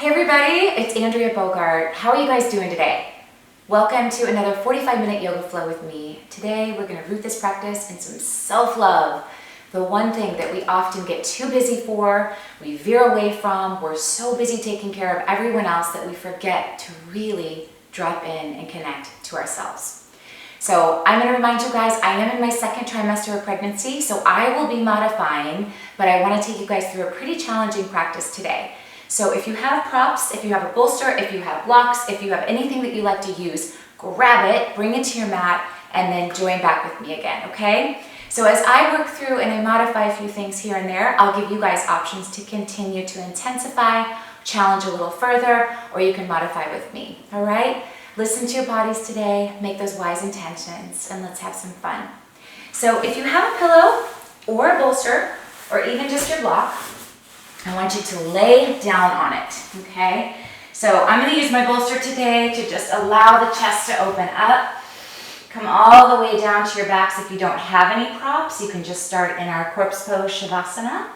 Hey everybody, it's Andrea Bogart. How are you guys doing today? Welcome to another 45-minute yoga flow with me. Today we're going to root this practice in some self-love. The one thing that we often get too busy for, we veer away from, we're so busy taking care of everyone else that we forget to really drop in and connect to ourselves. So I'm going to remind you guys, I am in my second trimester of pregnancy, so I will be modifying, but I want to take you guys through a pretty challenging practice today. So if you have props, if you have a bolster, if you have blocks, if you have anything that you like to use, grab it, bring it to your mat, and then join back with me again, okay? So as I work through and I modify a few things here and there, I'll give you guys options to continue to intensify, challenge a little further, or you can modify with me, all right? Listen to your bodies today, make those wise intentions, and let's have some fun. So if you have a pillow or a bolster, or even just your block, I want you to lay down on it, okay? So I'm going to use my bolster today to just allow the chest to open up. Come all the way down to your backs. If you don't have any props, you can just start in our corpse pose, Shavasana.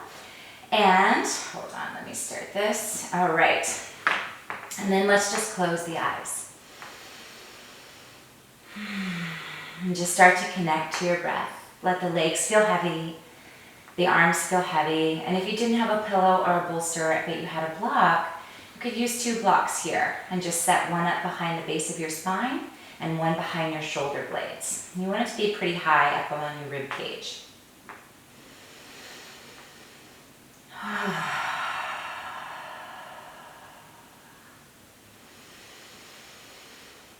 And, hold on, let me start this. All right. And then let's just close the eyes. And just start to connect to your breath. Let the legs feel heavy. The arms feel heavy, and if you didn't have a pillow or a bolster, but you had a block, you could use two blocks here and just set one up behind the base of your spine and one behind your shoulder blades. You want it to be pretty high up along your rib cage.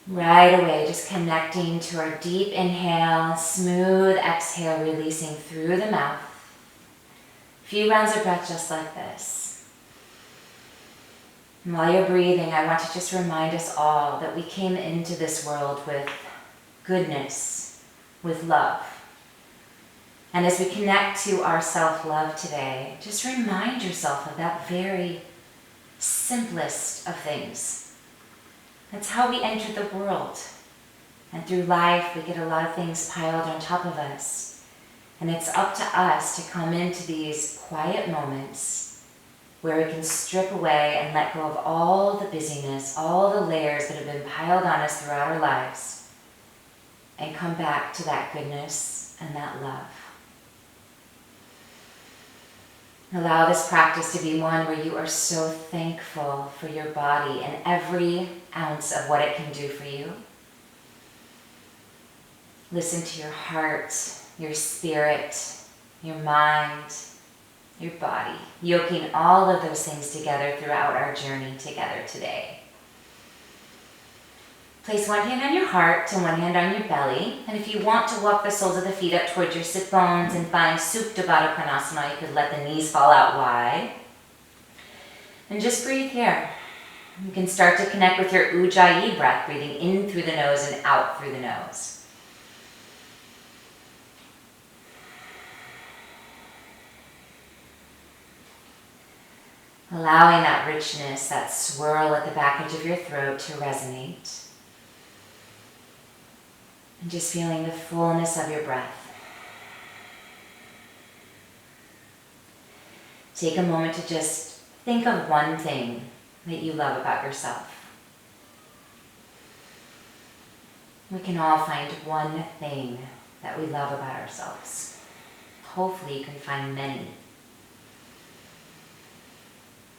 Right away, just connecting to our deep inhale, smooth exhale, releasing through the mouth. Few rounds of breath just like this. And while you're breathing, I want to just remind us all that we came into this world with goodness, with love. And as we connect to our self-love today, just remind yourself of that very simplest of things. That's how we entered the world. And through life, we get a lot of things piled on top of us. And it's up to us to come into these quiet moments where we can strip away and let go of all the busyness, all the layers that have been piled on us throughout our lives, and come back to that goodness and that love. Allow this practice to be one where you are so thankful for your body and every ounce of what it can do for you. Listen to your heart, your spirit, your mind, your body, yoking all of those things together throughout our journey together today. Place one hand on your heart and one hand on your belly, and if you want to walk the soles of the feet up towards your sit bones and find Supta Baddha Konasana, you could let the knees fall out wide. And just breathe here. You can start to connect with your Ujjayi breath, breathing in through the nose and out through the nose. Allowing that richness, that swirl at the back edge of your throat to resonate. And just feeling the fullness of your breath. Take a moment to just think of one thing that you love about yourself. We can all find one thing that we love about ourselves. Hopefully you can find many.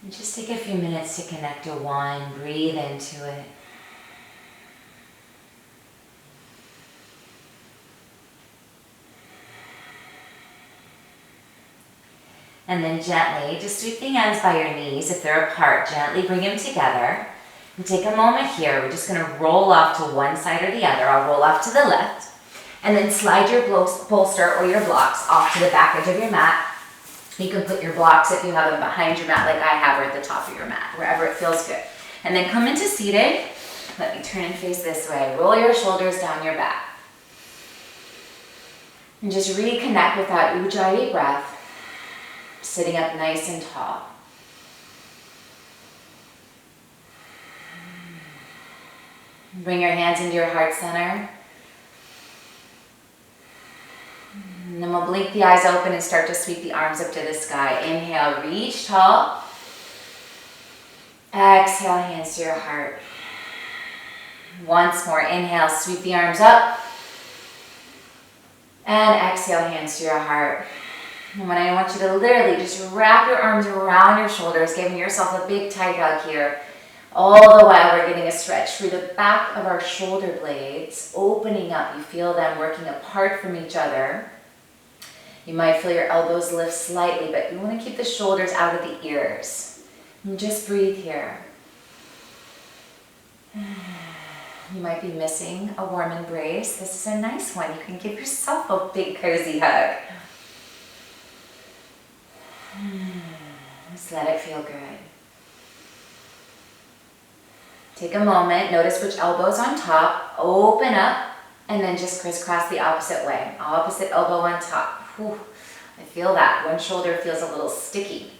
And just take a few minutes to connect to one, breathe into it. And then gently, just sweep the hands by your knees. If they're apart, gently bring them together. And take a moment here. We're just going to roll off to one side or the other. I'll roll off to the left. And then slide your bolster or your blocks off to the back edge of your mat. You can put your blocks, if you have them behind your mat like I have, or at the top of your mat, wherever it feels good. And then come into seated. Let me turn and face this way. Roll your shoulders down your back. And just reconnect with that Ujjayi breath, sitting up nice and tall. Bring your hands into your heart center. And then we'll blink the eyes open and start to sweep the arms up to the sky. Inhale, reach tall. Exhale, hands to your heart. Once more, inhale, sweep the arms up. And exhale, hands to your heart. And when I want you to literally just wrap your arms around your shoulders, giving yourself a big tight hug here. All the while we're getting a stretch through the back of our shoulder blades, opening up. You feel them working apart from each other. You might feel your elbows lift slightly, but you want to keep the shoulders out of the ears. And just breathe here. You might be missing a warm embrace. This is a nice one. You can give yourself a big cozy hug. Just let it feel good. Take a moment, notice which elbow's on top, open up, and then just crisscross the opposite way. Opposite elbow on top. Whew. I feel that. One shoulder feels a little sticky.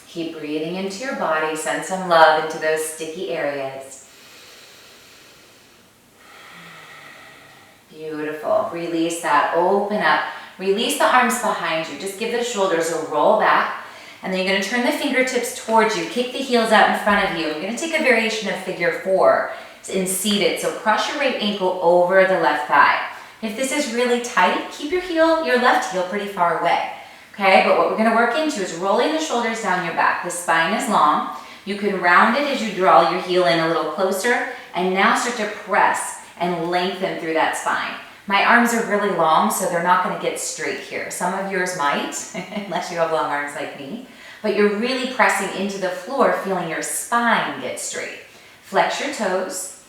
Keep breathing into your body, send some love into those sticky areas. Beautiful. Release that, open up. Release the arms behind you. Just give the shoulders a roll back. And then you're going to turn the fingertips towards you. Kick the heels out in front of you. You're going to take a variation of figure 4 in seated. So cross your right ankle over the left thigh. If this is really tight, keep your left heel pretty far away. Okay, but what we're going to work into is rolling the shoulders down your back. The spine is long. You can round it as you draw your heel in a little closer. And now start to press and lengthen through that spine. My arms are really long, so they're not going to get straight here. Some of yours might, unless you have long arms like me. But you're really pressing into the floor, feeling your spine get straight. Flex your toes.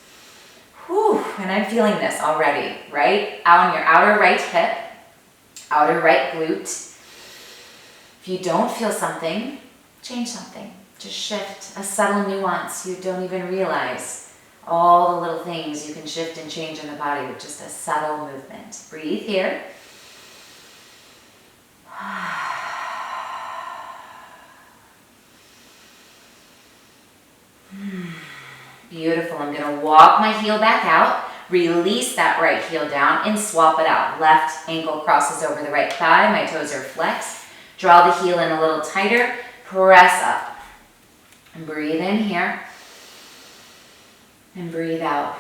Whew, and I'm feeling this already, right? On your outer right hip, outer right glute. If you don't feel something, change something. Just shift a subtle nuance you don't even realize. All the little things you can shift and change in the body with just a subtle movement. Breathe here. Beautiful. I'm going to walk my heel back out, release that right heel down, and swap it out. Left ankle crosses over the right thigh. My toes are flexed. Draw the heel in a little tighter. Press up. And breathe in here. And breathe out.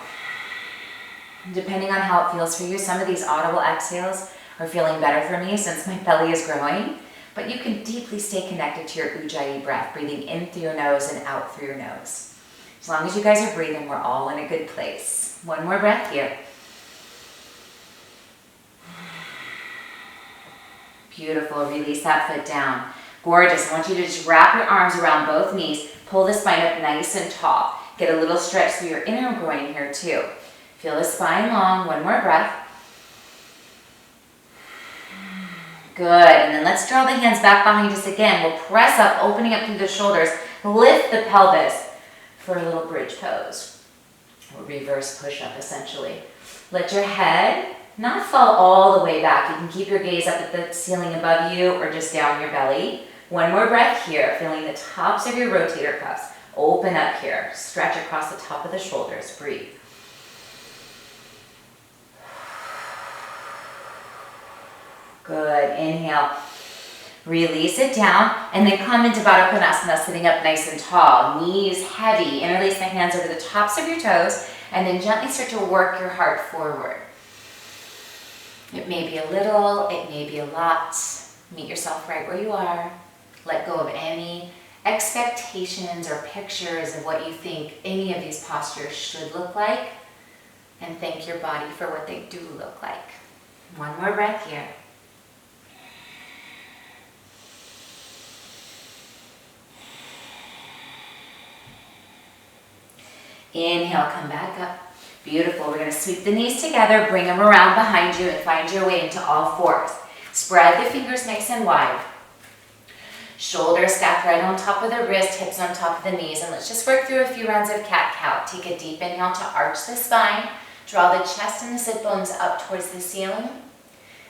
Depending on how it feels for you, some of these audible exhales are feeling better for me since my belly is growing. But you can deeply stay connected to your Ujjayi breath, breathing in through your nose and out through your nose. As long as you guys are breathing, we're all in a good place. One more breath here. Beautiful. Release that foot down. Gorgeous. I want you to just wrap your arms around both knees. Pull the spine up nice and tall. Get a little stretch through your inner groin here too. Feel the spine long. One more breath. Good. And then let's draw the hands back behind us again. We'll press up, opening up through the shoulders. Lift the pelvis for a little bridge pose. Or reverse push-up, essentially. Let your head not fall all the way back. You can keep your gaze up at the ceiling above you or just down your belly. One more breath here, feeling the tops of your rotator cuffs. Open up here. Stretch across the top of the shoulders. Breathe. Good. Inhale. Release it down and then come into Baddha Konasana, sitting up nice and tall. Knees heavy. Interlace the hands over the tops of your toes and then gently start to work your heart forward. It may be a little, it may be a lot. Meet yourself right where you are. Let go of any expectations or pictures of what you think any of these postures should look like, and thank your body for what they do look like. One more breath here. Inhale, come back up. Beautiful. We're going to sweep the knees together, bring them around behind you, and find your way into all fours. Spread the fingers nice and wide. Shoulders stacked right on top of the wrist, hips on top of the knees. And let's just work through a few rounds of cat-cow. Take a deep inhale to arch the spine. Draw the chest and the sit bones up towards the ceiling.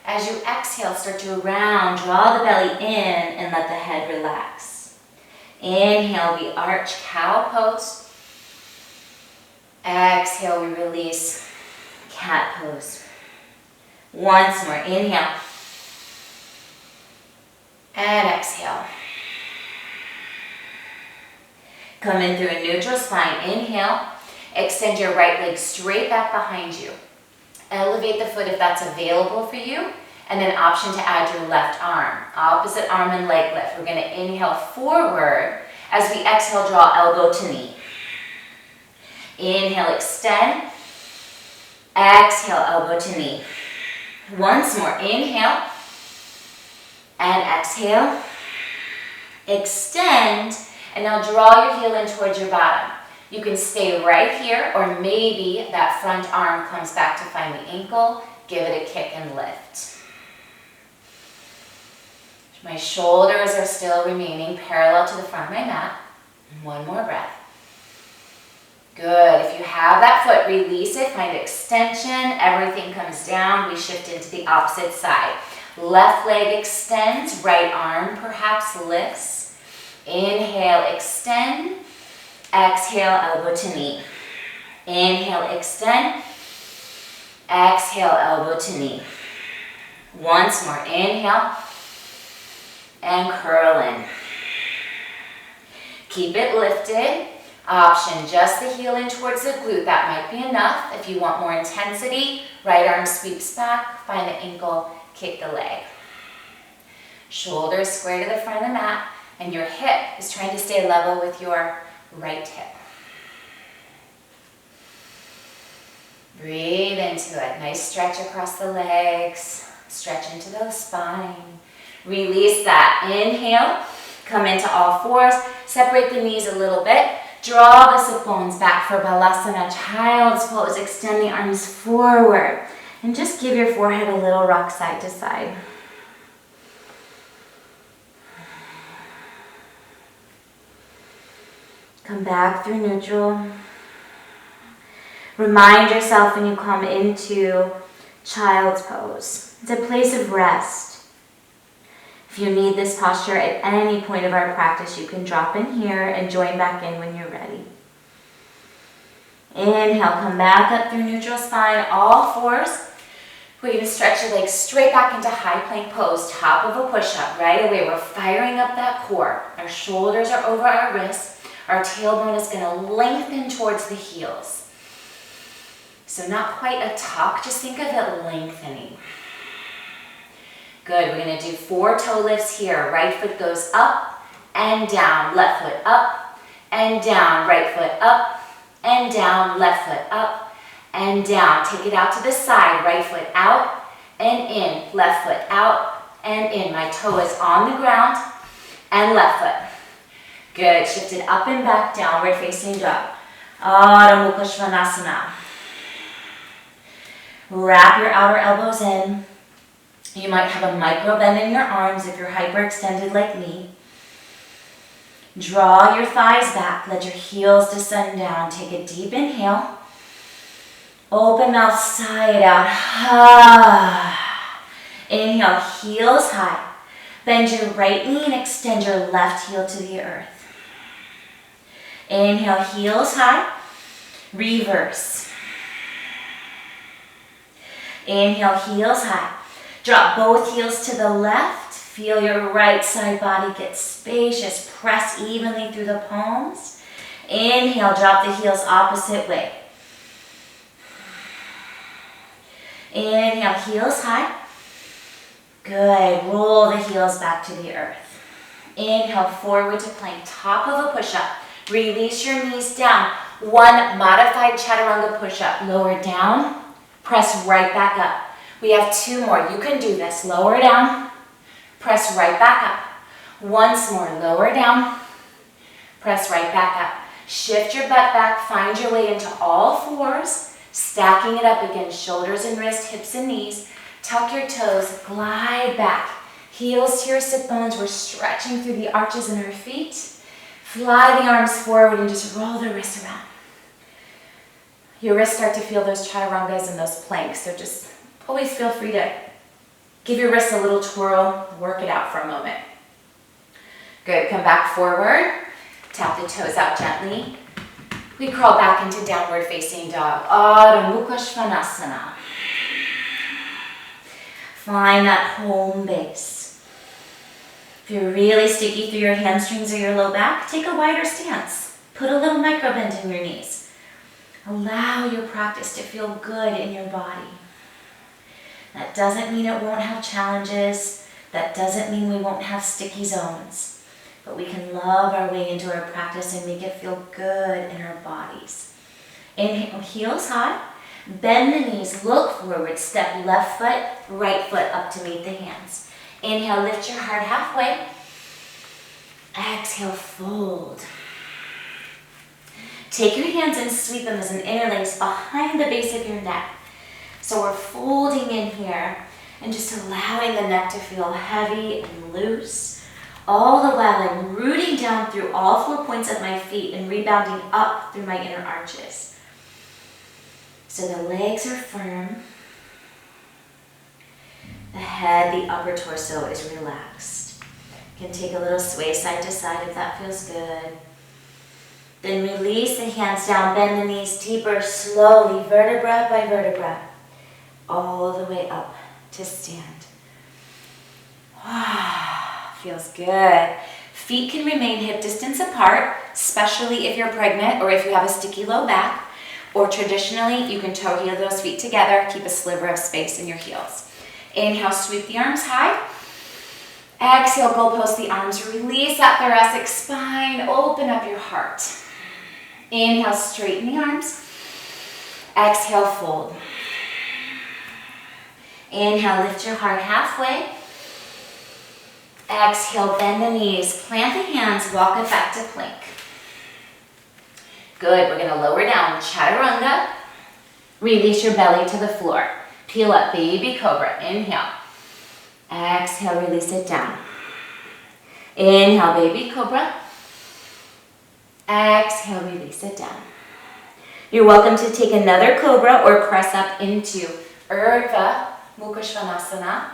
As you exhale, start to round. Draw the belly in and let the head relax. Inhale, we arch cow pose. Exhale, we release cat pose. Once more, inhale. And exhale. Come in through a neutral spine. Inhale. Extend your right leg straight back behind you. Elevate the foot if that's available for you. And then option to add your left arm. Opposite arm and leg lift. We're going to inhale forward. As we exhale, draw elbow to knee. Inhale, extend. Exhale, elbow to knee. Once more. Inhale. And exhale. Extend. And now draw your heel in towards your bottom. You can stay right here, or maybe that front arm comes back to find the ankle. Give it a kick and lift. My shoulders are still remaining parallel to the front of my mat. One more breath. Good. If you have that foot, release it. Find extension. Everything comes down. We shift into the opposite side. Left leg extends. Right arm perhaps lifts. Inhale, extend. Exhale, elbow to knee. Inhale, extend. Exhale, elbow to knee. Once more. Inhale. And curl in. Keep it lifted. Option, just the heel in towards the glute. That might be enough. If you want more intensity, right arm sweeps back. Find the ankle, kick the leg. Shoulders square to the front of the mat. And your hip is trying to stay level with your right hip. Breathe into it. Nice stretch across the legs. Stretch into the spine. Release that. Inhale. Come into all fours. Separate the knees a little bit. Draw the sit bones back for Balasana. Child's pose. Extend the arms forward. And just give your forehead a little rock side to side. Come back through neutral. Remind yourself when you come into child's pose. It's a place of rest. If you need this posture at any point of our practice, you can drop in here and join back in when you're ready. Inhale, come back up through neutral spine, all fours. We're going to stretch your legs straight back into high plank pose, top of a push-up. Right away, we're firing up that core. Our shoulders are over our wrists. Our tailbone is going to lengthen towards the heels. So not quite a tuck, just think of it lengthening. Good, we're going to do 4 toe lifts here. Right foot goes up and down, left foot up and down, right foot up and down, left foot up and down. Take it out to the side, right foot out and in, left foot out and in. My toe is on the ground and left foot. Good, shift it up and back, downward facing dog. Adho Mukha Svanasana. Wrap your outer elbows in. You might have a micro bend in your arms if you're hyperextended like me. Draw your thighs back, let your heels descend down. Take a deep inhale. Open mouth, sigh it out. Inhale, heels high. Bend your right knee and extend your left heel to the earth. Inhale, heels high. Reverse. Inhale, heels high. Drop both heels to the left. Feel your right side body get spacious. Press evenly through the palms. Inhale, drop the heels opposite way. Inhale, heels high. Good. Roll the heels back to the earth. Inhale, forward to plank, top of a push-up. Release your knees down. 1 modified chaturanga push-up. Lower down, press right back up. We have 2 more. You can do this. Lower down, press right back up. Once more, lower down, press right back up. Shift your butt back, find your way into all fours, stacking it up against shoulders and wrists, hips and knees. Tuck your toes, glide back. Heels to your sit bones. We're stretching through the arches in our feet. Fly the arms forward and just roll the wrists around. Your wrists start to feel those chaturangas and those planks, so just always feel free to give your wrists a little twirl, work it out for a moment. Good, come back forward, tap the toes out gently. We crawl back into downward facing dog, Adho Mukha Svanasana. Find that home base. If you're really sticky through your hamstrings or your low back, take a wider stance. Put a little micro bend in your knees. Allow your practice to feel good in your body. That doesn't mean it won't have challenges. That doesn't mean we won't have sticky zones. But we can love our way into our practice and make it feel good in our bodies. Inhale, heels high. Bend the knees, look forward, step left foot, right foot up to meet the hands. Inhale, lift your heart halfway. Exhale, fold. Take your hands and sweep them as an interlace behind the base of your neck. So we're folding in here and just allowing the neck to feel heavy and loose. All the while I'm rooting down through all 4 points of my feet and rebounding up through my inner arches. So the legs are firm. The head, the upper torso is relaxed. You can take a little sway side to side if that feels good. Then release the hands down, bend the knees deeper, slowly, vertebra by vertebra, all the way up to stand. Feels good. Feet can remain hip distance apart, especially if you're pregnant or if you have a sticky low back, or traditionally you can toe heel those feet together, keep a sliver of space in your heels. Inhale, sweep the arms high. Exhale, goalpost the arms, release that thoracic spine, open up your heart. Inhale, straighten the arms. Exhale, fold. Inhale, lift your heart halfway. Exhale, bend the knees, plant the hands, walk it back to plank. Good, we're gonna lower down, chaturanga. Release your belly to the floor. Peel up, baby cobra, inhale. Exhale, release it down. Inhale, baby cobra. Exhale, release it down. You're welcome to take another cobra or press up into Urdhva Mukha Svanasana,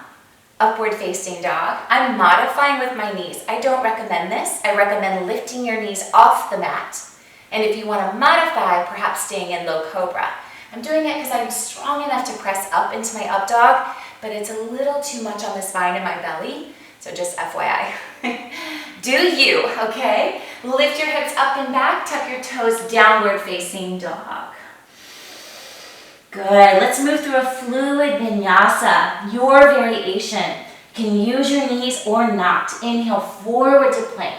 upward facing dog. I'm modifying with my knees. I don't recommend this. I recommend lifting your knees off the mat. And if you want to modify, perhaps staying in low cobra. I'm doing it because I'm strong enough to press up into my up dog, but it's a little too much on the spine and my belly. So just FYI. Do you, okay? Lift your hips up and back, tuck your toes, downward facing dog. Good, let's move through a fluid vinyasa, your variation. You can use your knees or not. Inhale, forward to plank.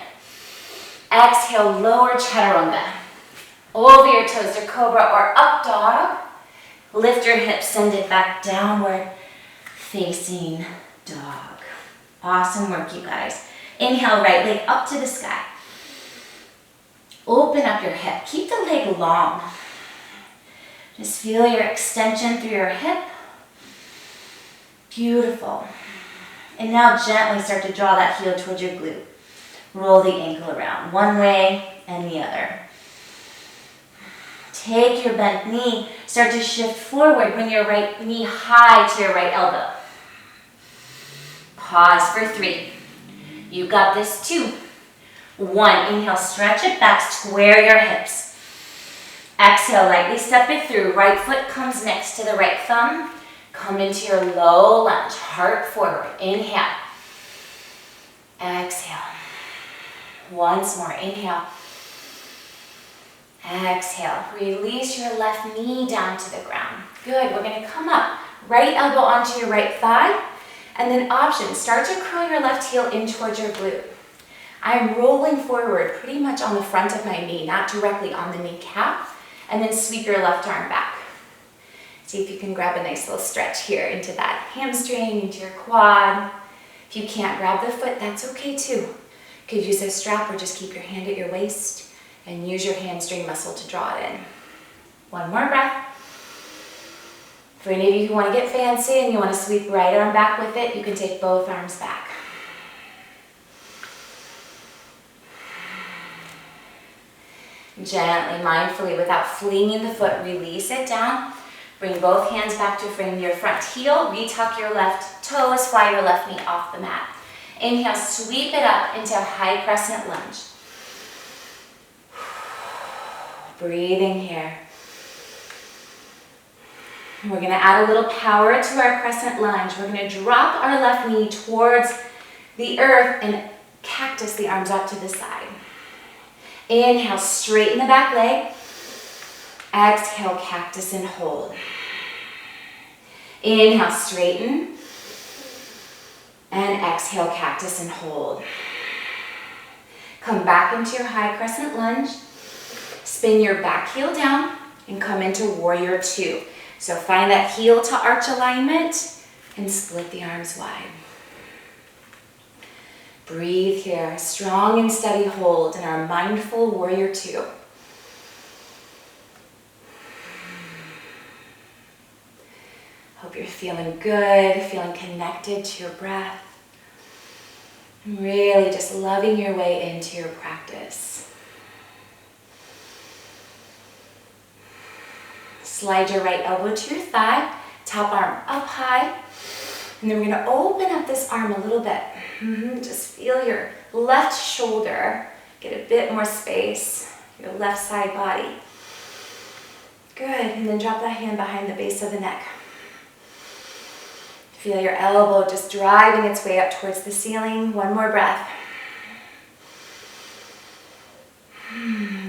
Exhale, lower chaturanga. Over your toes to cobra or up dog. Lift your hips, send it back, downward facing dog. Awesome work, you guys. Inhale, right leg up to the sky. Open up your hip. Keep the leg long. Just feel your extension through your hip. Beautiful. And now gently start to draw that heel towards your glute. Roll the ankle around one way and the other. Take your bent knee, start to shift forward. Bring your right knee high to your right elbow. Pause for 3. You got this, 2. 1, inhale, stretch it back, square your hips. Exhale, lightly step it through. Right foot comes next to the right thumb. Come into your low lunge, heart forward. Inhale. Exhale. Once more, inhale. Exhale. Release your left knee down to the ground. Good, we're gonna come up. Right elbow onto your right thigh. And then option, start to curl your left heel in towards your glute. I'm rolling forward pretty much on the front of my knee, not directly on the kneecap. And then sweep your left arm back. See if you can grab a nice little stretch here into that hamstring, into your quad. If you can't grab the foot, that's okay too. You could use a strap or just keep your hand at your waist and use your hamstring muscle to draw it in. One more breath. For any of you who want to get fancy and you want to sweep right arm back with it, you can take both arms back. Gently, mindfully, without flinging the foot, release it down. Bring both hands back to frame your front heel. Retuck your left toes, fly your left knee off the mat. Inhale, sweep it up into a high crescent lunge. Breathing here. We're going to add a little power to our crescent lunge. We're going to drop our left knee towards the earth and cactus the arms up to the side. Inhale, straighten the back leg. Exhale, cactus and hold. Inhale, straighten. And exhale, cactus and hold. Come back into your high crescent lunge. Spin your back heel down and come into warrior two. So find that heel to arch alignment and split the arms wide. Breathe here, strong and steady hold in our mindful warrior two. Hope you're feeling good, feeling connected to your breath. And really just loving your way into your practice. Slide your right elbow to your thigh, top arm up high. And then we're going to open up this arm a little bit. Just feel your left shoulder get a bit more space, your left side body. Good, and then drop that hand behind the base of the neck. Feel your elbow just driving its way up towards the ceiling. One more breath.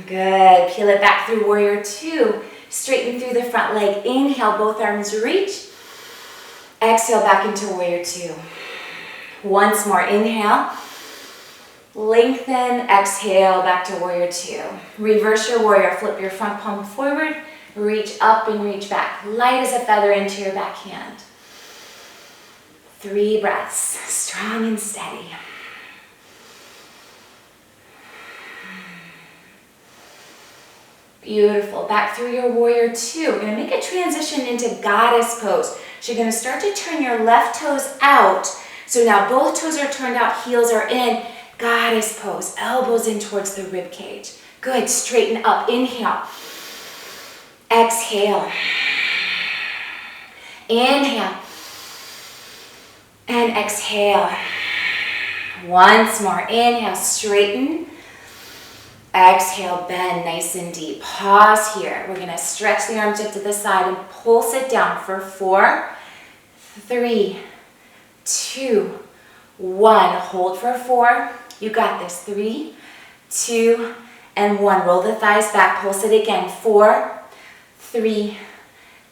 Good, peel it back through warrior two. Straighten through the front leg. Inhale, both arms reach. Exhale, back into warrior two. Once more, inhale. Lengthen, exhale, back to warrior two. Reverse your warrior, flip your front palm forward. Reach up and reach back. Light as a feather into your back hand. 3 breaths, strong and steady. Beautiful. Back through your warrior two. We're going to make a transition into goddess pose. So you're going to start to turn your left toes out. So now both toes are turned out, heels are in. Goddess pose. Elbows in towards the rib cage. Good. Straighten up. Inhale. Exhale. Inhale. And exhale. Once more. Inhale. Straighten. Exhale, bend nice and deep. Pause here. We're going to stretch the arms up to the side and pulse it down for 4, 3, 2, 1. Hold for 4. You got this. 3, 2, and 1. Roll the thighs back. Pulse it again. 4, 3,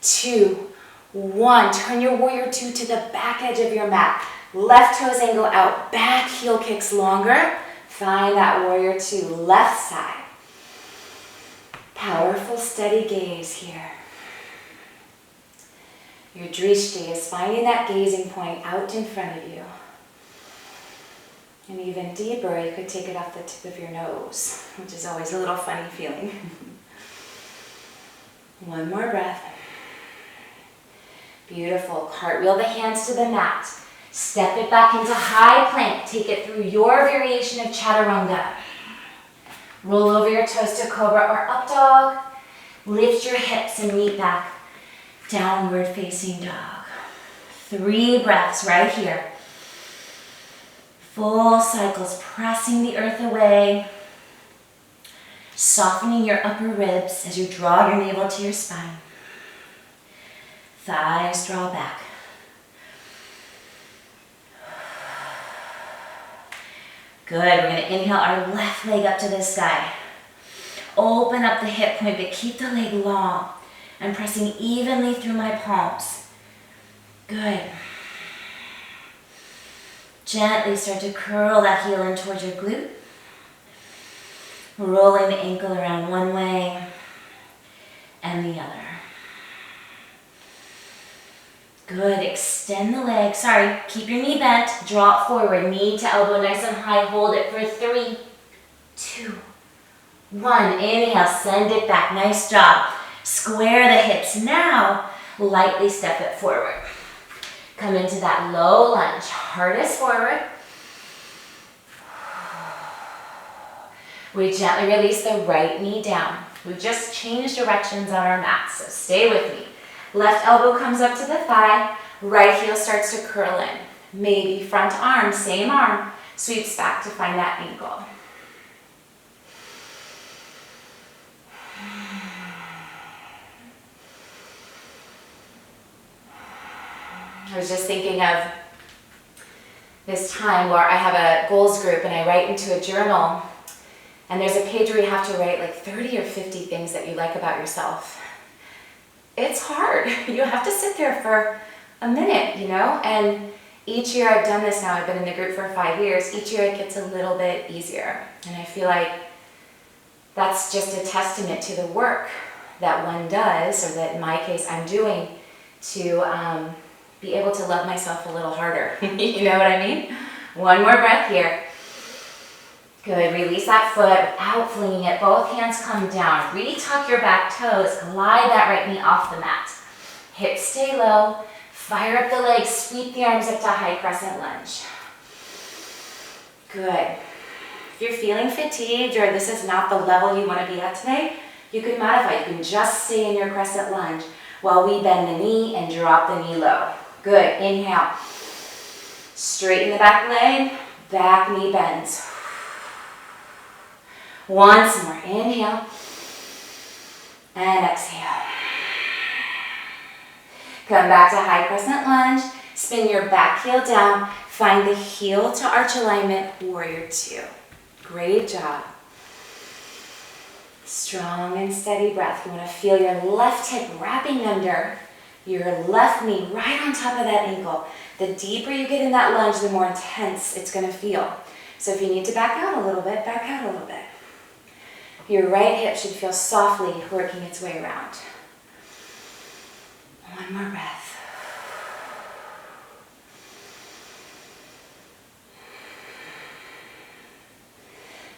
2, 1. Turn your warrior two to the back edge of your mat. Left toes angle out. Back heel kicks longer. Find that warrior two, left side. Powerful, steady gaze here. Your drishti is finding that gazing point out in front of you. And even deeper, you could take it off the tip of your nose, which is always a little funny feeling. One more breath. Beautiful. Cartwheel the hands to the mat. Step it back into high plank. Take it through your variation of chaturanga. Roll over your toes to cobra or up dog. Lift your hips and meet back. Downward facing dog. 3 breaths right here. Full cycles, pressing the earth away. Softening your upper ribs as you draw your navel to your spine. Thighs draw back. Good, we're going to inhale our left leg up to the sky. Open up the hip point, but keep the leg long. I'm pressing evenly through my palms. Good. Gently start to curl that heel in towards your glute. Rolling the ankle around one way and the other. Good, extend the leg. Sorry, keep your knee bent. Draw it forward, knee to elbow nice and high. Hold it for 3, 2, 1. Inhale, send it back. Nice job. Square the hips. Now, lightly step it forward. Come into that low lunge. Hardest forward. We gently release the right knee down. We just changed directions on our mat, so stay with me. Left elbow comes up to the thigh, right heel starts to curl in. Maybe front arm, same arm, sweeps back to find that ankle. I was just thinking of this time where I have a goals group and I write into a journal And there's a page where you have to write like 30 or 50 things that you like about yourself. It's hard. You have to sit there for a minute, you know? And each year I've done this now, I've been in the group for 5 years, each year it gets a little bit easier. And I feel like that's just a testament to the work that one does, or that in my case I'm doing, to be able to love myself a little harder. You know what I mean? One more breath here. Good, release that foot without flinging it. Both hands come down. Retuck your back toes. Glide that right knee off the mat. Hips stay low. Fire up the legs. Sweep the arms up to high crescent lunge. Good. If you're feeling fatigued or this is not the level you want to be at today, you can modify. You can just stay in your crescent lunge while we bend the knee and drop the knee low. Good. Inhale. Straighten the back leg. Back knee bends. Once more. Inhale. And exhale. Come back to high crescent lunge. Spin your back heel down. Find the heel to arch alignment. Warrior two. Great job. Strong and steady breath. You want to feel your left hip wrapping under your left knee right on top of that ankle. The deeper you get in that lunge, the more intense it's going to feel. So if you need to back out a little bit, back out a little bit. Your right hip should feel softly working its way around. One more breath.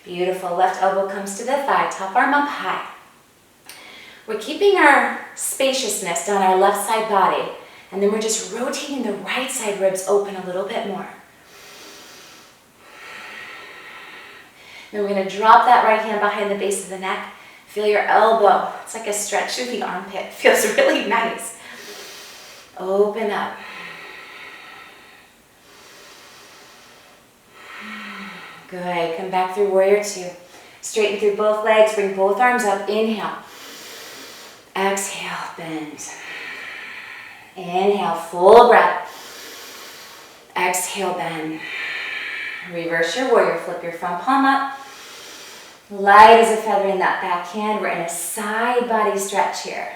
Beautiful. Left elbow comes to the thigh, top arm up high. We're keeping our spaciousness down our left side body, and then we're just rotating the right side ribs open a little bit more. Then we're going to drop that right hand behind the base of the neck. Feel your elbow. It's like a stretch through the armpit. Feels really nice. Open up. Good. Come back through warrior two. Straighten through both legs. Bring both arms up. Inhale. Exhale. Bend. Inhale. Full breath. Exhale. Bend. Reverse your warrior. Flip your front palm up. Light as a feather in that back hand. We're in a side body stretch here.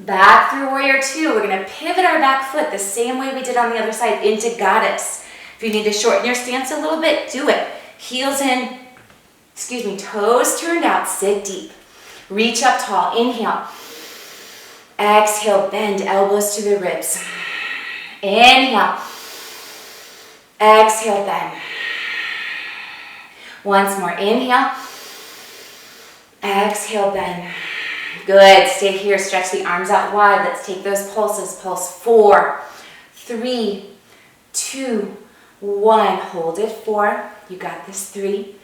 Back through warrior two. We're going to pivot our back foot the same way we did on the other side into goddess. If you need to shorten your stance a little bit, do it. Heels in, toes turned out, sit deep. Reach up tall, inhale. Exhale, bend elbows to the ribs. Inhale. Exhale, bend. Once more, inhale. Exhale, bend. Good, stay here, stretch the arms out wide. Let's take those pulses. Pulse 4, 3, 2, 1. Hold it, 4. You got this, 3,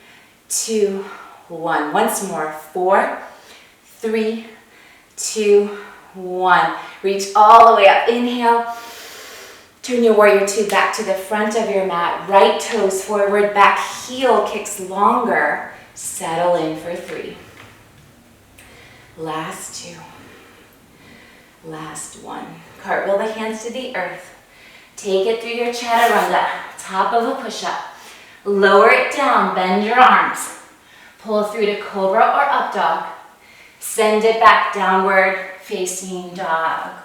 2, 1. Once more, 4, 3, 2, 1. Reach all the way up, inhale. Turn your warrior two back to the front of your mat. Right toes forward, back heel kicks longer. Settle in for 3. Last 2. Last 1. Cartwheel the hands to the earth. Take it through your chaturanga, top of a push-up. Lower it down, bend your arms. Pull through to cobra or up dog. Send it back downward, facing dog.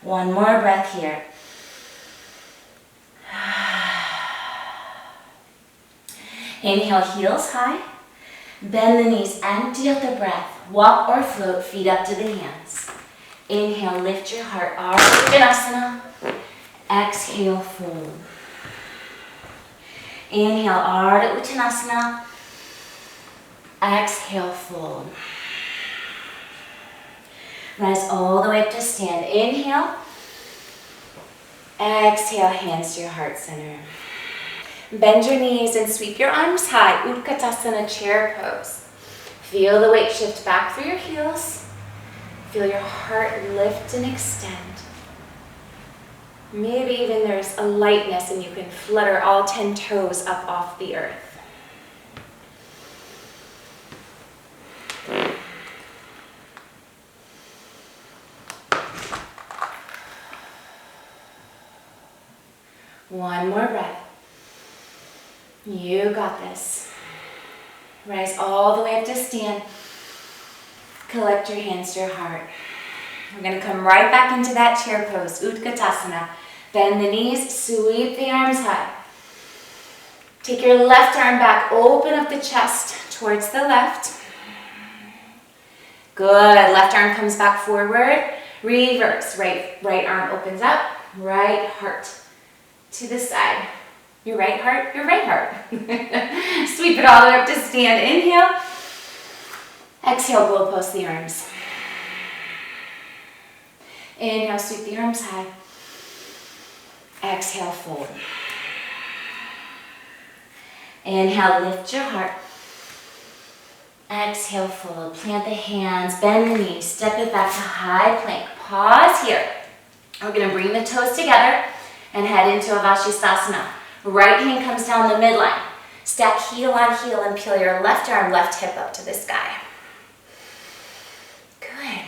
One more breath here. Inhale, heels high. Bend the knees, empty out the breath. Walk or float, feet up to the hands. Inhale, lift your heart, Ardha Uttanasana. Exhale, fold. Inhale, Ardha Uttanasana. Exhale, fold. Rise all the way up to stand. Inhale. Exhale, hands to your heart center. Bend your knees and sweep your arms high. Utkatasana, chair pose. Feel the weight shift back through your heels. Feel your heart lift and extend. Maybe even there's a lightness and you can flutter all 10 toes up off the earth. One more breath. You got this. Rise all the way up to stand. Collect your hands to your heart. We're going to come right back into that chair pose, Utkatasana. Bend the knees, sweep the arms high. Take your left arm back, open up the chest towards the left. Good, left arm comes back forward. Reverse, right arm opens up, right heart to the side. Your right heart. Sweep it all the way up to stand. Inhale. Exhale, gold post the arms. Inhale, sweep the arms high. Exhale, fold. Inhale, lift your heart. Exhale, fold. Plant the hands, bend the knees, step it back to high plank. Pause here. We're going to bring the toes together and head into Avashistasana. Right hand comes down the midline. Stack heel on heel and peel your left arm, left hip up to the sky. Good.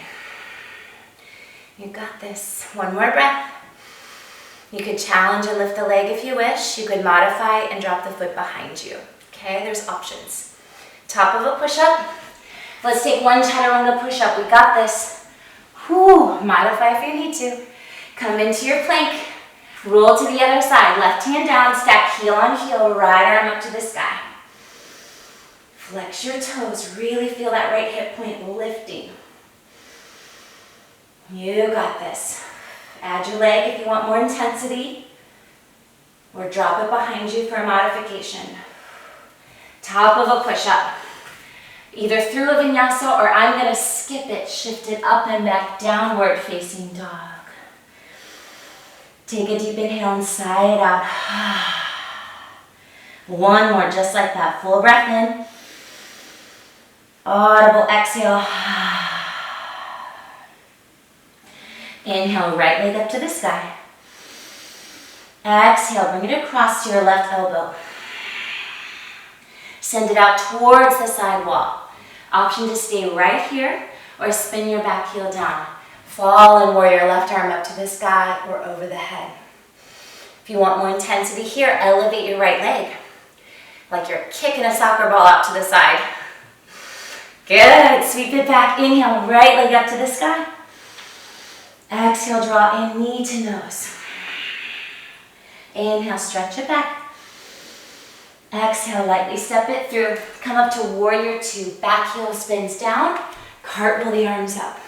You got this. One more breath. You could challenge and lift the leg if you wish. You could modify and drop the foot behind you. Okay, there's options. Top of a push-up. Let's take one chaturanga push-up. We got this. Whew. Modify if you need to. Come into your plank. Roll to the other side. Left hand down. Stack heel on heel. Right arm up to the sky. Flex your toes. Really feel that right hip point lifting. You got this. Add your leg if you want more intensity. Or drop it behind you for a modification. Top of a push-up. Either through a vinyasa or I'm going to skip it. Shift it up and back. Downward facing dog. Take a deep inhale and sigh it out. One more, just like that. Full breath in. Audible exhale. Inhale, right leg up to the sky. Exhale, bring it across to your left elbow. Send it out towards the side wall. Option to stay right here or spin your back heel down. Fallen warrior, left arm up to the sky or over the head. If you want more intensity here, elevate your right leg. Like you're kicking a soccer ball out to the side. Good, sweep it back. Inhale, right leg up to the sky. Exhale, draw in, knee to nose. Inhale, stretch it back. Exhale, lightly step it through. Come up to warrior two. Back heel spins down. Cartwheel the arms up.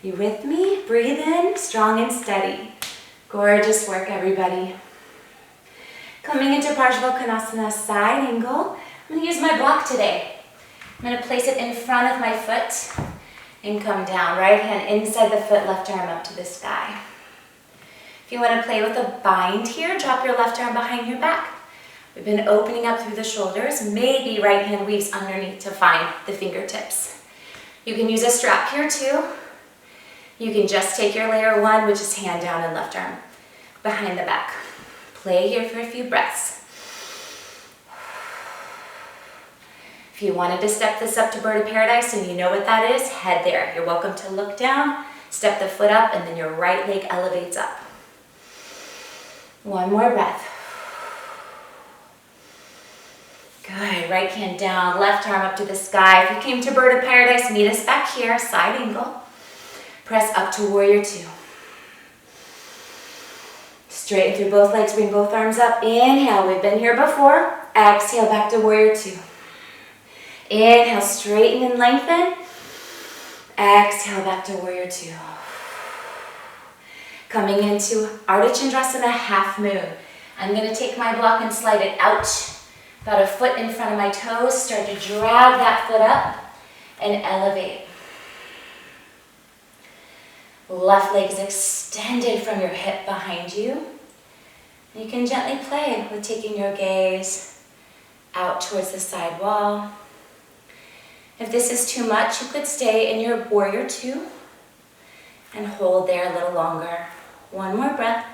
You with me? Breathe in, strong and steady. Gorgeous work, everybody. Coming into Parsvakonasana, side angle. I'm going to use my block today. I'm going to place it in front of my foot and come down. Right hand inside the foot, left arm up to the sky. If you want to play with a bind here, drop your left arm behind your back. We've been opening up through the shoulders. Maybe right hand weaves underneath to find the fingertips. You can use a strap here too. You can just take your layer one, which is hand down and left arm behind the back. Play here for a few breaths. If you wanted to step this up to bird of paradise and you know what that is, head there. You're welcome to look down, step the foot up, and then your right leg elevates up. One more breath. Good, right hand down, left arm up to the sky. If you came to bird of paradise, meet us back here, side angle. Press up to warrior two. Straighten through both legs, bring both arms up. Inhale, we've been here before. Exhale, back to warrior two. Inhale, straighten and lengthen. Exhale, back to warrior two. Coming into Ardha Chandrasana, half moon. I'm going to take my block and slide it out. About a foot in front of my toes. Start to drag that foot up and elevate. Left leg is extended from your hip behind you. You can gently play with taking your gaze out towards the side wall. If this is too much, you could stay in your warrior two and hold there a little longer. One more breath.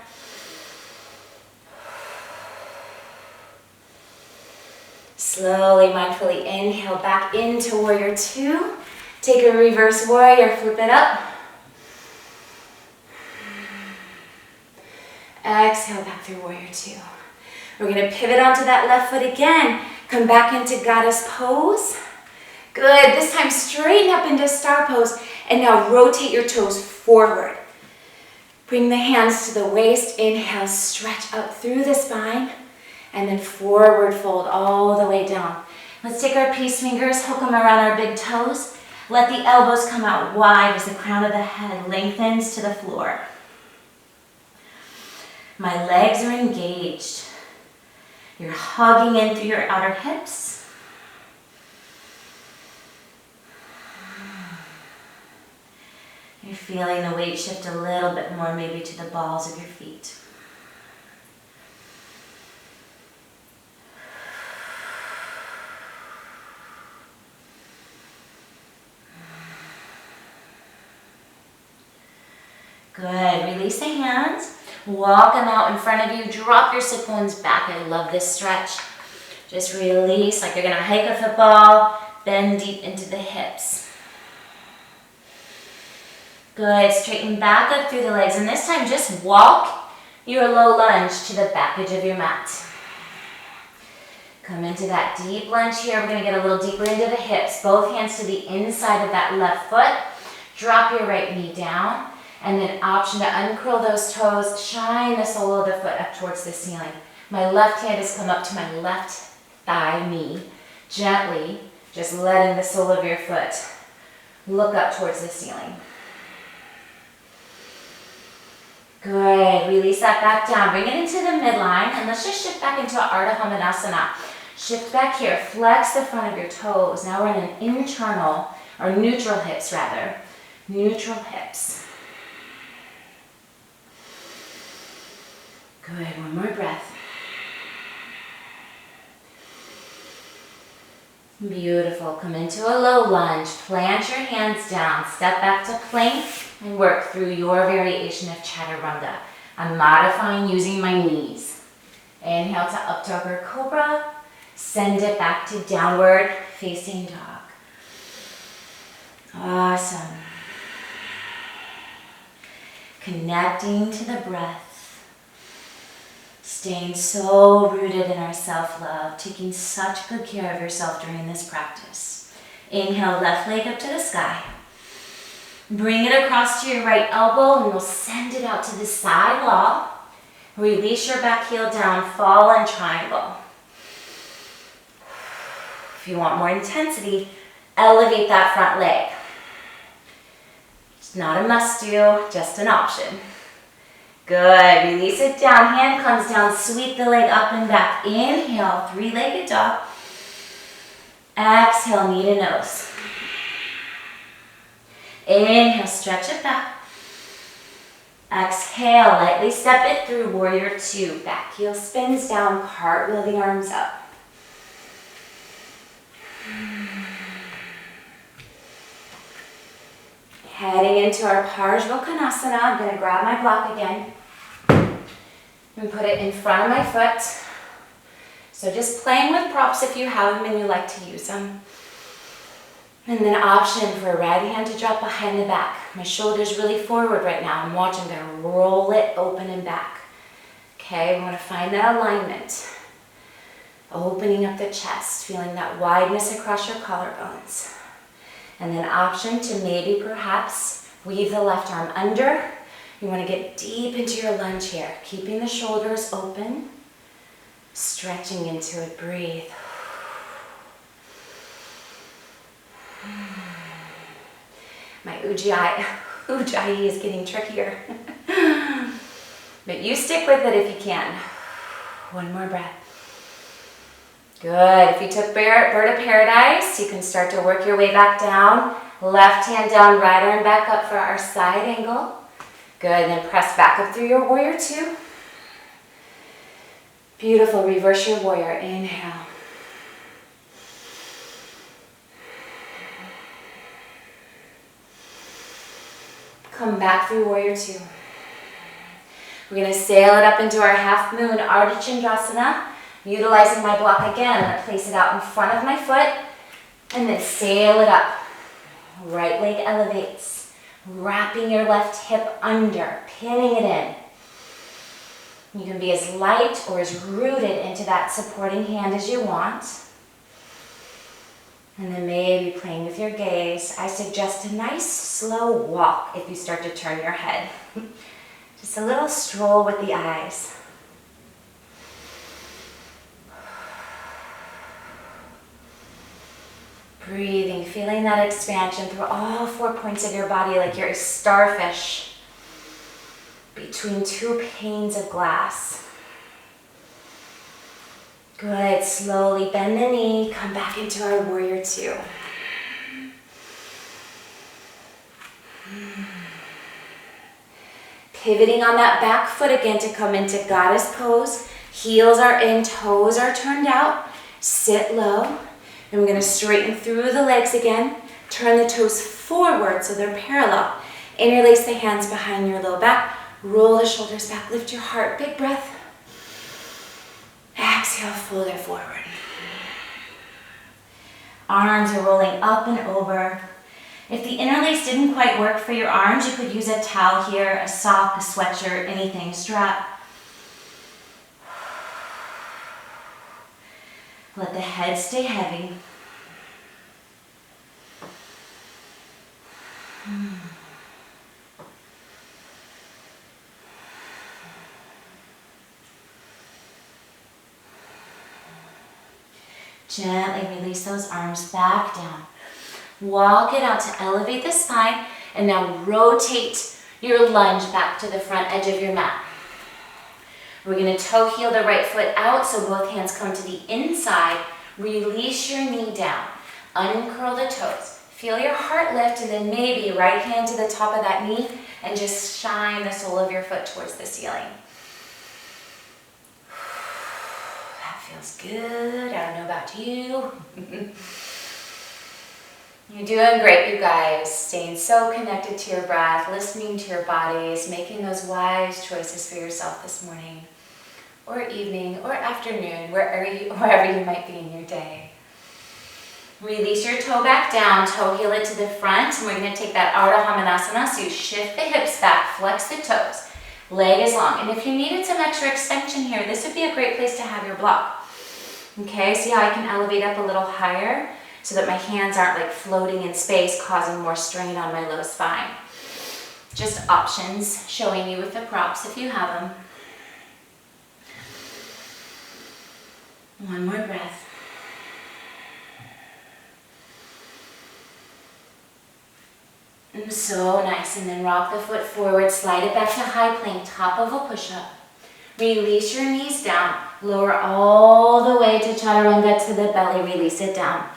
Slowly, mindfully inhale back into warrior two. Take a reverse warrior, flip it up. Exhale back through warrior two. We're gonna pivot onto that left foot again. Come back into goddess pose. Good, this time straighten up into star pose. And now rotate your toes forward. Bring the hands to the waist. Inhale, stretch up through the spine. And then forward fold all the way down. Let's take our peace fingers, hook them around our big toes. Let the elbows come out wide as the crown of the head lengthens to the floor. My legs are engaged. You're hugging in through your outer hips. You're feeling the weight shift a little bit more maybe to the balls of your feet. Good, release the hands, walk them out in front of you, drop your sit bones back. I love this stretch. Just release like you're gonna hike a football, bend deep into the hips. Good, straighten back up through the legs, and this time just walk your low lunge to the back edge of your mat. Come into that deep lunge here. We're gonna get a little deeper into the hips, both hands to the inside of that left foot. Drop your right knee down. And then option to uncurl those toes, shine the sole of the foot up towards the ceiling. My left hand has come up to my left thigh, knee. Gently, just letting the sole of your foot look up towards the ceiling. Good, release that back down. Bring it into the midline, and let's just shift back into Ardha Hamanasana. Shift back here, flex the front of your toes. Now we're in an internal, or neutral hips rather. Neutral hips. Good, one more breath. Beautiful, come into a low lunge, plant your hands down, step back to plank, and work through your variation of Chaturanga. I'm modifying using my knees. Inhale to up dog or cobra, send it back to downward facing dog. Awesome. Connecting to the breath. Staying so rooted in our self-love, taking such good care of yourself during this practice. Inhale, left leg up to the sky. Bring it across to your right elbow, and we'll send it out to the side wall. Release your back heel down, fall in triangle. If you want more intensity, elevate that front leg. It's not a must do, just an option. Good, release it down, hand comes down, sweep the leg up and back. Inhale, three-legged dog. Exhale, knee to nose. Inhale, stretch it back. Exhale, lightly step it through, warrior two. Back heel spins down, cartwheel the arms up. Heading into our Parsvakonasana, I'm going to grab my block again and put it in front of my foot. So just playing with props if you have them and you like to use them. And then option for a right hand to drop behind the back. My shoulder's really forward right now. I'm watching, I'm going to roll it open and back. Okay, we want to find that alignment. Opening up the chest, feeling that wideness across your collarbones. And then option to maybe perhaps weave the left arm under. You want to get deep into your lunge here, keeping the shoulders open, stretching into it, breathe. My Ujjayi is getting trickier. But you stick with it if you can. One more breath. Good. If you took Bird of Paradise, you can start to work your way back down. Left hand down, right arm back up for our side angle. Good. Then press back up through your warrior two. Beautiful. Reverse your warrior. Inhale. Come back through warrior two. We're going to sail it up into our half moon Ardha Chandrasana. Utilizing my block again, I'm going to place it out in front of my foot and then sail it up. Right leg elevates, wrapping your left hip under, pinning it in. You can be as light or as rooted into that supporting hand as you want. And then maybe playing with your gaze. I suggest a nice slow walk if you start to turn your head. Just a little stroll with the eyes. Breathing, feeling that expansion through all 4 points of your body like you're a starfish between 2 panes of glass. Good, slowly bend the knee, come back into our warrior 2. Pivoting on that back foot again to come into goddess pose. Heels are in, toes are turned out. Sit low. And we're going to straighten through the legs again. Turn the toes forward so they're parallel. Interlace the hands behind your low back. Roll the shoulders back. Lift your heart. Big breath. Exhale, fold it forward. Arms are rolling up and over. If the interlace didn't quite work for your arms, you could use a towel here, a sock, a sweatshirt, anything, strap. Let the head stay heavy. Gently release those arms back down. Walk it out to elevate the spine, and now rotate your lunge back to the front edge of your mat. We're going to toe heel the right foot out so both hands come to the inside. Release your knee down. Uncurl the toes. Feel your heart lift, and then maybe right hand to the top of that knee and just shine the sole of your foot towards the ceiling. That feels good. I don't know about you. You're doing great, you guys. Staying so connected to your breath, listening to your bodies, making those wise choices for yourself this morning, or evening, or afternoon, wherever you might be in your day. Release your toe back down, toe heel it to the front, and we're going to take that Ardha Hamanasana, so you shift the hips back, flex the toes, leg is long. And if you needed some extra extension here, this would be a great place to have your block. Okay, see how I can elevate up a little higher so that my hands aren't like floating in space, causing more strain on my low spine. Just options, showing you with the props if you have them. One more breath. And so nice. And then rock the foot forward, slide it back to high plank, top of a push-up. Release your knees down. Lower all the way to chaturanga to the belly. Release it down.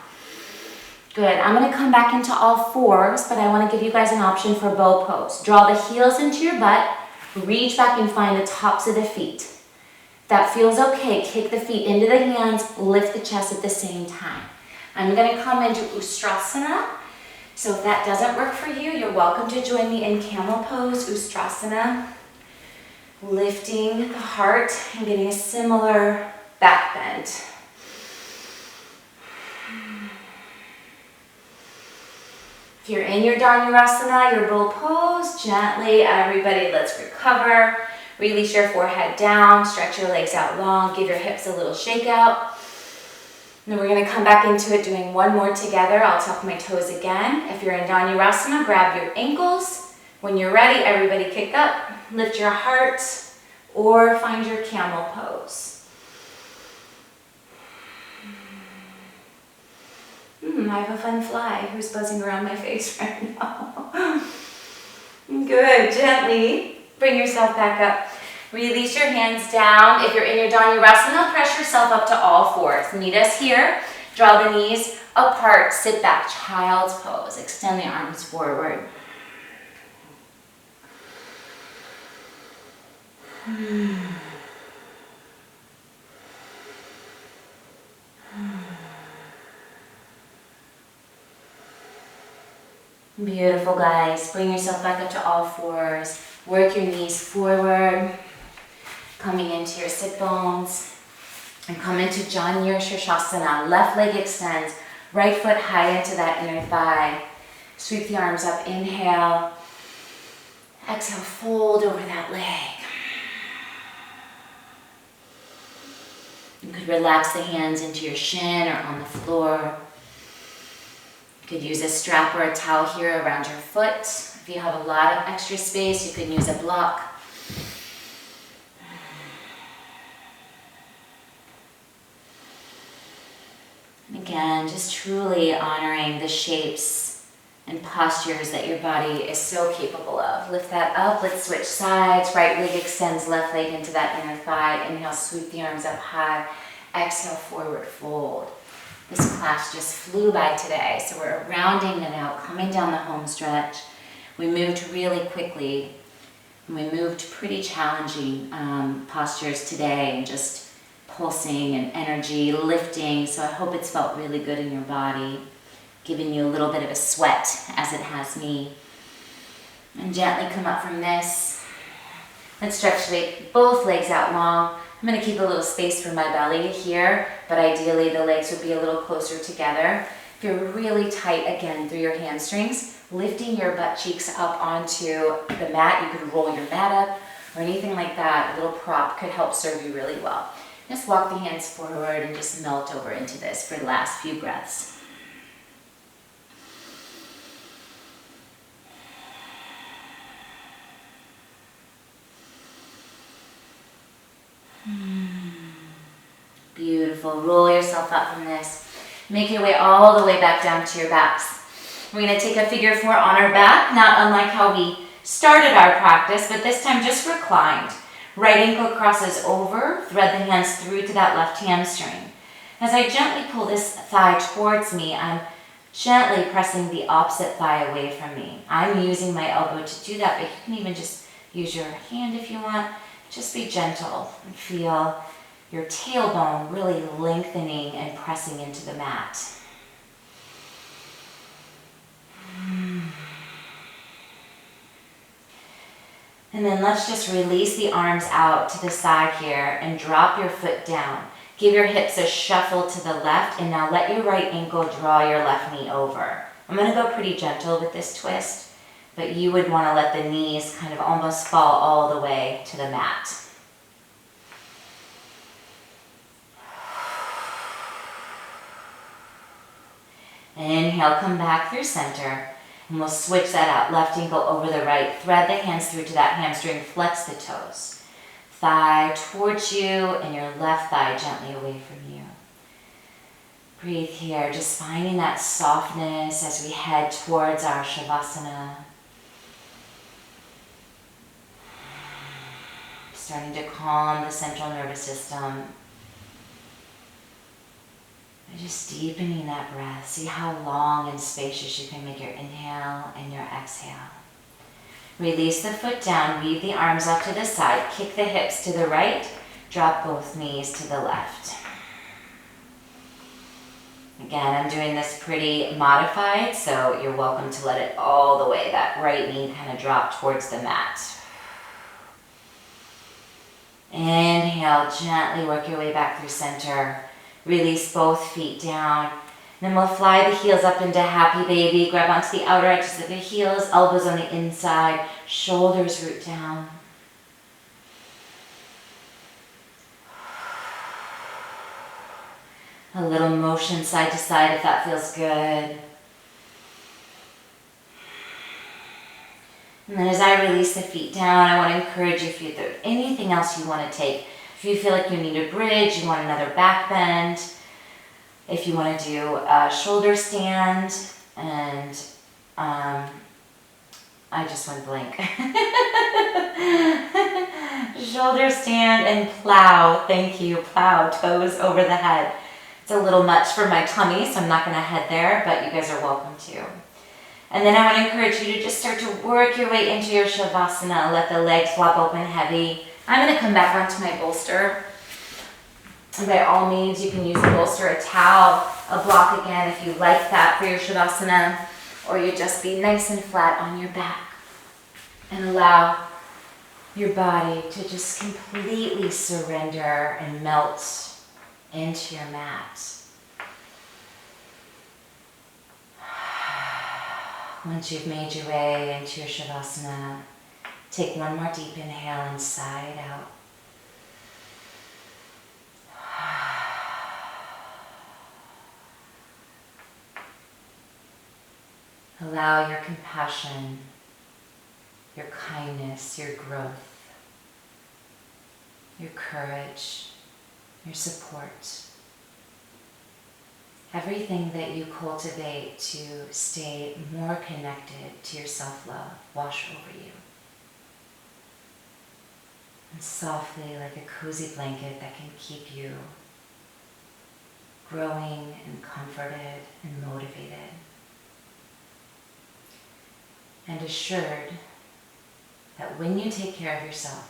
Good. I'm going to come back into all fours, but I want to give you guys an option for bow pose. Draw the heels into your butt. Reach back and find the tops of the feet. If that feels okay, kick the feet into the hands, lift the chest at the same time. I'm going to come into Ustrasana. So if that doesn't work for you, you're welcome to join me in camel pose, Ustrasana. Lifting the heart and getting a similar back bend. If you're in your Dhanurasana, your bull pose, gently, everybody, let's recover. Release your forehead down, stretch your legs out long, give your hips a little shake out. And then we're going to come back into it doing one more together. I'll tuck my toes again. If you're in Dhanurasana, grab your ankles. When you're ready, everybody kick up, lift your heart, or find your camel pose. I have a fun fly who's buzzing around my face right now. Good, gently bring yourself back up. Release your hands down. If you're in your Dhanurasana, press yourself up to all fours. Meet us here. Draw the knees apart. Sit back. Child's pose. Extend the arms forward. Beautiful, guys. Bring yourself back up to all fours. Work your knees forward. Coming into your sit bones. And come into Janu Shirshasana. Left leg extends. Right foot high into that inner thigh. Sweep the arms up. Inhale. Exhale, fold over that leg. You could relax the hands into your shin or on the floor. You could use a strap or a towel here around your foot. If you have a lot of extra space, you could use a block. And again, just truly honoring the shapes and postures that your body is so capable of. Lift that up, let's switch sides. Right leg extends, left leg into that inner thigh. Inhale, sweep the arms up high. Exhale, forward fold. This class just flew by today, so we're rounding it out, coming down the home stretch. We moved really quickly, and we moved pretty challenging postures today, and just pulsing and energy, lifting, so I hope it's felt really good in your body, giving you a little bit of a sweat as it has me. And gently come up from this. Let's stretch both legs out long. I'm going to keep a little space for my belly here, but ideally the legs would be a little closer together. If you're really tight, again, through your hamstrings, lifting your butt cheeks up onto the mat. You could roll your mat up or anything like that. A little prop could help serve you really well. Just walk the hands forward and just melt over into this for the last few breaths. Beautiful. Roll yourself up from this. Make your way all the way back down to your backs. We're going to take a figure 4 on our back, not unlike how we started our practice, but this time just reclined. Right ankle crosses over, thread the hands through to that left hamstring. As I gently pull this thigh towards me, I'm gently pressing the opposite thigh away from me. I'm using my elbow to do that, but you can even just use your hand if you want. Just be gentle and feel your tailbone really lengthening and pressing into the mat. And then let's just release the arms out to the side here and drop your foot down. Give your hips a shuffle to the left, and now let your right ankle draw your left knee over. I'm going to go pretty gentle with this twist, but you would want to let the knees kind of almost fall all the way to the mat. Inhale, come back through center. And we'll switch that out. Left ankle over the right. Thread the hands through to that hamstring. Flex the toes. Thigh towards you and your left thigh gently away from you. Breathe here. Just finding that softness as we head towards our Shavasana. Starting to calm the central nervous system. And just deepening that breath. See how long and spacious you can make your inhale and your exhale. Release the foot down, weave the arms up to the side, kick the hips to the right, drop both knees to the left. Again, I'm doing this pretty modified, so you're welcome to let it all the way, that right knee kind of drop towards the mat. Inhale, gently work your way back through center. Release both feet down. Then we'll fly the heels up into happy baby. Grab onto the outer edges of the heels, elbows on the inside, shoulders root down. A little motion side to side if that feels good. And then as I release the feet down, I want to encourage you, if there's anything else you want to take, if you feel like you need a bridge, you want another back bend, if you want to do a shoulder stand, and I just went blank. Shoulder stand and plow, thank you, plow, toes over the head. It's a little much for my tummy, so I'm not going to head there, but you guys are welcome to. And then I want to encourage you to just start to work your way into your Shavasana. Let the legs flop open heavy. I'm going to come back onto my bolster. And by all means, you can use a bolster, a towel, a block again if you like that for your Shavasana, or you just be nice and flat on your back. And allow your body to just completely surrender and melt into your mat. Once you've made your way into your Shavasana, take one more deep inhale inside out. Allow your compassion, your kindness, your growth, your courage, your support, everything that you cultivate to stay more connected to your self-love wash over you. And softly, like a cozy blanket that can keep you growing and comforted and motivated. And assured that when you take care of yourself,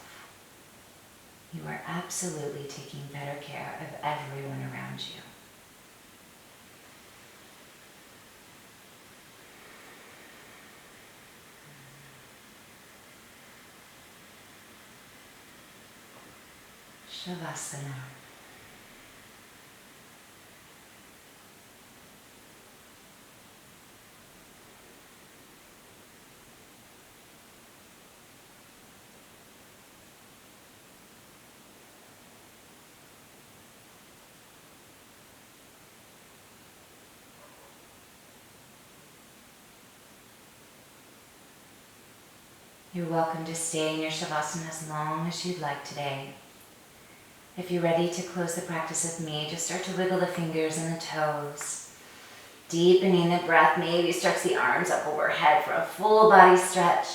you are absolutely taking better care of everyone around you. Shavasana. You're welcome to stay in your Shavasana as long as you'd like today. If you're ready to close the practice with me, just start to wiggle the fingers and the toes. Deepening the breath, maybe stretch the arms up overhead for a full body stretch.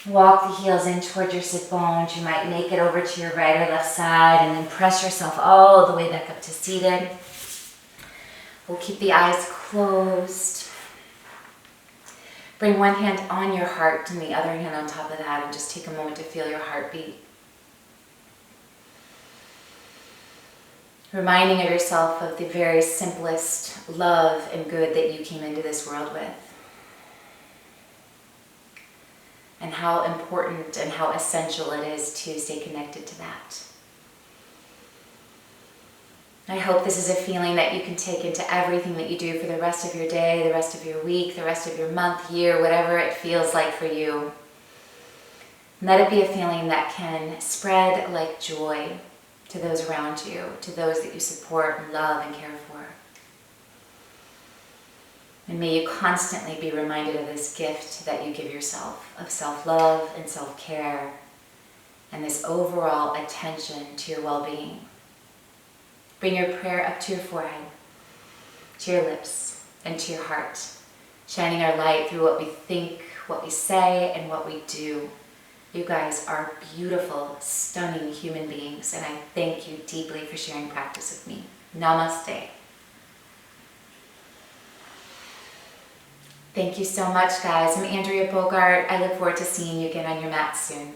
Walk the heels in toward your sit bones. You might make it over to your right or left side and then press yourself all the way back up to seated. We'll keep the eyes closed. Bring one hand on your heart and the other hand on top of that, and just take a moment to feel your heartbeat. Reminding of yourself of the very simplest love and good that you came into this world with. And how important and how essential it is to stay connected to that. I hope this is a feeling that you can take into everything that you do for the rest of your day, the rest of your week, the rest of your month, year, whatever it feels like for you. And let it be a feeling that can spread like joy to those around you, to those that you support and love and care for. And may you constantly be reminded of this gift that you give yourself, of self-love and self-care, and this overall attention to your well-being. Bring your prayer up to your forehead, to your lips, and to your heart, shining our light through what we think, what we say, and what we do. You guys are beautiful, stunning human beings, and I thank you deeply for sharing practice with me. Namaste. Thank you so much, guys. I'm Andrea Bogart. I look forward to seeing you again on your mat soon.